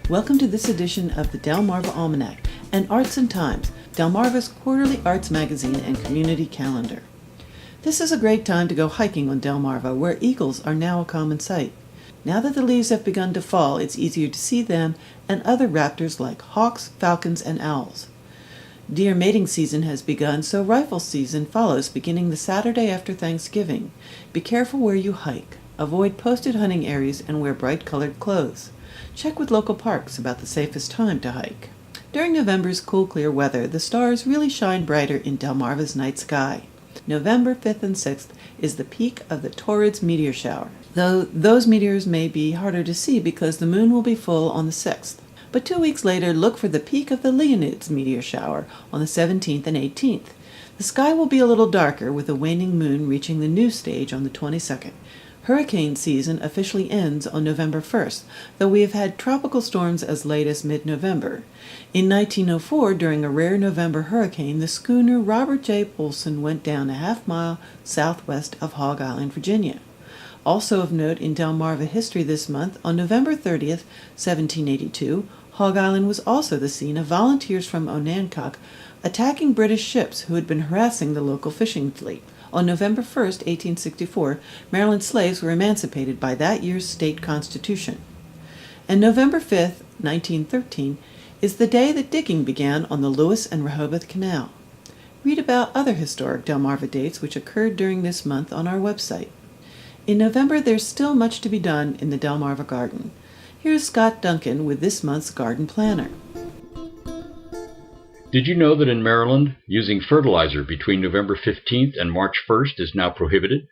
Welcome to this edition of the Delmarva Almanac and Arts and Times, Delmarva's quarterly arts magazine and community calendar. This is a great time to go hiking on Delmarva, where eagles are now a common sight. Now that the leaves have begun to fall, it's easier to see them and other raptors like hawks, falcons, and owls. Deer mating season has begun, so rifle season follows beginning the Saturday after Thanksgiving. Be careful where you hike. Avoid posted hunting areas and wear bright-colored clothes. Check with local parks about the safest time to hike. During November's cool, clear weather, the stars really shine brighter in Delmarva's night sky. November 5th and 6th is the peak of the Taurids meteor shower, though those meteors may be harder to see because the moon will be full on the 6th. But 2 weeks later, look for the peak of the Leonids meteor shower on the 17th and 18th. The sky will be a little darker, with a waning moon reaching the new stage on the 22nd. Hurricane season officially ends on November 1st, though we have had tropical storms as late as mid-November. In 1904, during a rare November hurricane, the schooner Robert J. Olson went down a half-mile southwest of Hog Island, Virginia. Also of note in Delmarva history this month, on November 30th, 1782, Hog Island was also the scene of volunteers from Onancock attacking British ships who had been harassing the local fishing fleet. On November 1st, 1864, Maryland slaves were emancipated by that year's state constitution. And November 5th, 1913, is the day that digging began on the Lewis and Rehoboth Canal. Read about other historic Delmarva dates which occurred during this month on our website. In November, there's still much to be done in the Delmarva Garden. Here's Scott Duncan with this month's garden planner. Did you know that in Maryland, using fertilizer between November 15th and March 1st is now prohibited?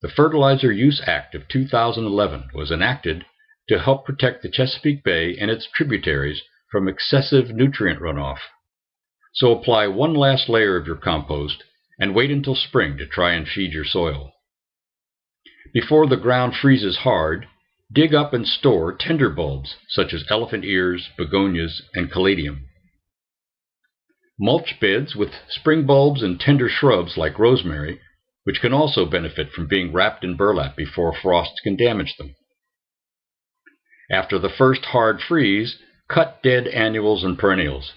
The Fertilizer Use Act of 2011 was enacted to help protect the Chesapeake Bay and its tributaries from excessive nutrient runoff. So apply one last layer of your compost and wait until spring to try and feed your soil. Before the ground freezes hard, dig up and store tender bulbs such as elephant ears, begonias, and caladium. Mulch beds with spring bulbs and tender shrubs like rosemary, which can also benefit from being wrapped in burlap before frosts can damage them. After the first hard freeze, cut dead annuals and perennials.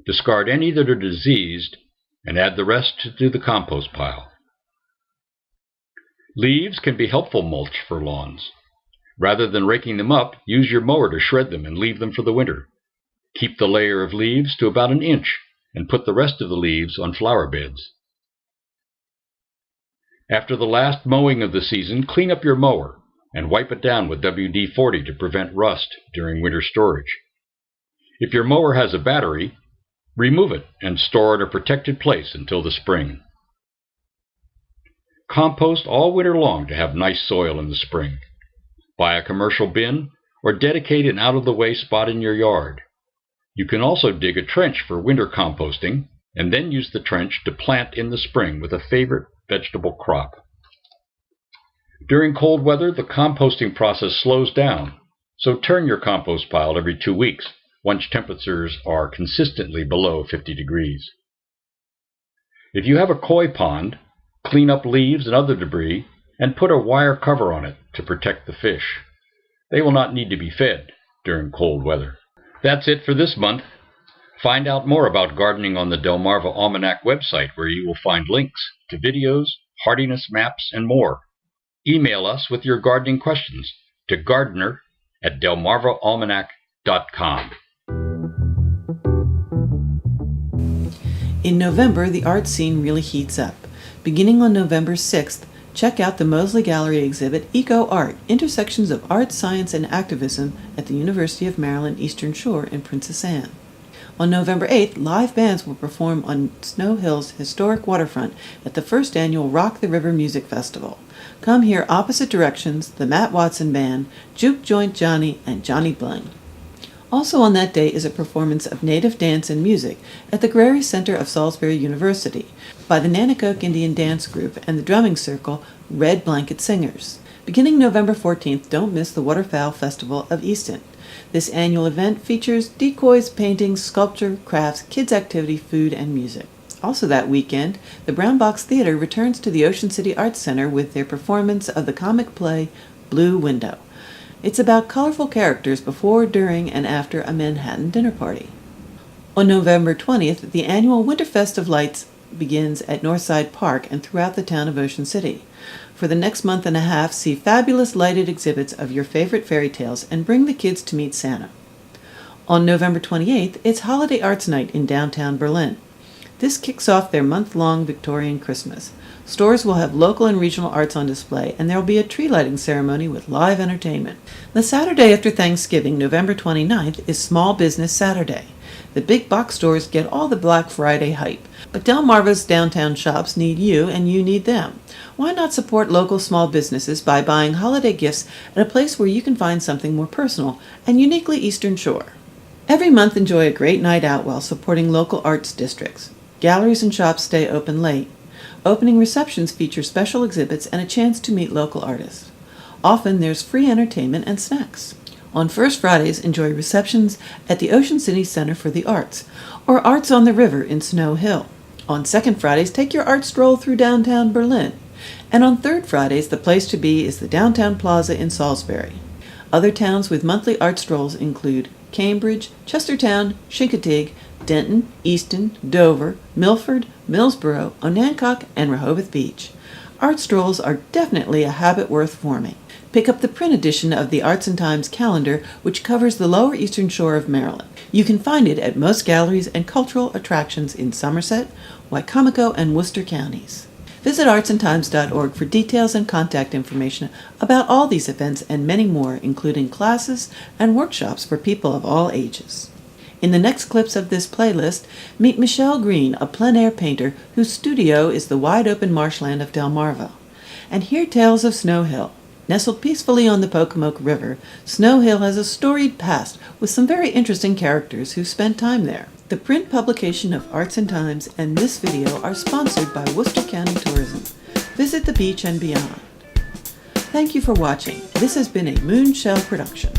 Discard any that are diseased and add the rest to the compost pile. Leaves can be helpful mulch for lawns. Rather than raking them up, use your mower to shred them and leave them for the winter. Keep the layer of leaves to about an inch and put the rest of the leaves on flower beds. After the last mowing of the season, clean up your mower and wipe it down with WD-40 to prevent rust during winter storage. If your mower has a battery, remove it and store it in a protected place until the spring. Compost all winter long to have nice soil in the spring. Buy a commercial bin or dedicate an out-of-the-way spot in your yard. You can also dig a trench for winter composting and then use the trench to plant in the spring with a favorite vegetable crop. During cold weather, the composting process slows down, so turn your compost pile every 2 weeks once temperatures are consistently below 50 degrees. If you have a koi pond, clean up leaves and other debris and put a wire cover on it to protect the fish. They will not need to be fed during cold weather. That's it for this month. Find out more about gardening on the Delmarva Almanac website, where you will find links to videos, hardiness maps, and more. Email us with your gardening questions to gardener@delmarvaalmanac.com. In November, the art scene really heats up. Beginning on November 6th, check out the Mosley Gallery exhibit Eco Art, Intersections of Art, Science, and Activism at the University of Maryland Eastern Shore in Princess Anne. On November 8th, live bands will perform on Snow Hill's historic waterfront at the first annual Rock the River Music Festival. Come hear Opposite Directions, the Matt Watson Band, Juke Joint Johnny, and Johnny Bling. Also on that day is a performance of native dance and music at the Grary Center of Salisbury University by the Nanakoke Indian Dance Group and the drumming circle Red Blanket Singers. Beginning November 14th, don't miss the Waterfowl Festival of Easton. This annual event features decoys, paintings, sculpture, crafts, kids' activity, food, and music. Also that weekend, the Brown Box Theater returns to the Ocean City Arts Center with their performance of the comic play Blue Window. It's about colorful characters before, during, and after a Manhattan dinner party. On November 20th, the annual Winterfest of Lights begins at Northside Park and throughout the town of Ocean City. For the next month and a half, see fabulous lighted exhibits of your favorite fairy tales and bring the kids to meet Santa. On November 28th, it's Holiday Arts Night in downtown Berlin. This kicks off their month-long Victorian Christmas. Stores will have local and regional arts on display, and there will be a tree lighting ceremony with live entertainment. The Saturday after Thanksgiving, November 29th, is Small Business Saturday. The big box stores get all the Black Friday hype, but Delmarva's downtown shops need you and you need them. Why not support local small businesses by buying holiday gifts at a place where you can find something more personal and uniquely Eastern Shore? Every month enjoy a great night out while supporting local arts districts. Galleries and shops stay open late. Opening receptions feature special exhibits and a chance to meet local artists. Often there's free entertainment and snacks. On First Fridays, enjoy receptions at the Ocean City Center for the Arts, or Arts on the River in Snow Hill. On Second Fridays, take your art stroll through downtown Berlin. And on Third Fridays, the place to be is the Downtown Plaza in Salisbury. Other towns with monthly art strolls include Cambridge, Chestertown, Chincoteague, Denton, Easton, Dover, Milford, Millsboro, Onancock, and Rehoboth Beach. Art strolls are definitely a habit worth forming. Pick up the print edition of the Arts and Times calendar, which covers the lower eastern shore of Maryland. You can find it at most galleries and cultural attractions in Somerset, Wycomico, and Worcester counties. Visit artsandtimes.org for details and contact information about all these events and many more, including classes and workshops for people of all ages. In the next clips of this playlist, meet Michelle Green, a plein-air painter whose studio is the wide-open marshland of Delmarva. And hear tales of Snow Hill. Nestled peacefully on the Pocomoke River, Snow Hill has a storied past with some very interesting characters who spent time there. The print publication of Arts and Times and this video are sponsored by Worcester County Tourism. Visit the beach and beyond. Thank you for watching. This has been a Moonshell production.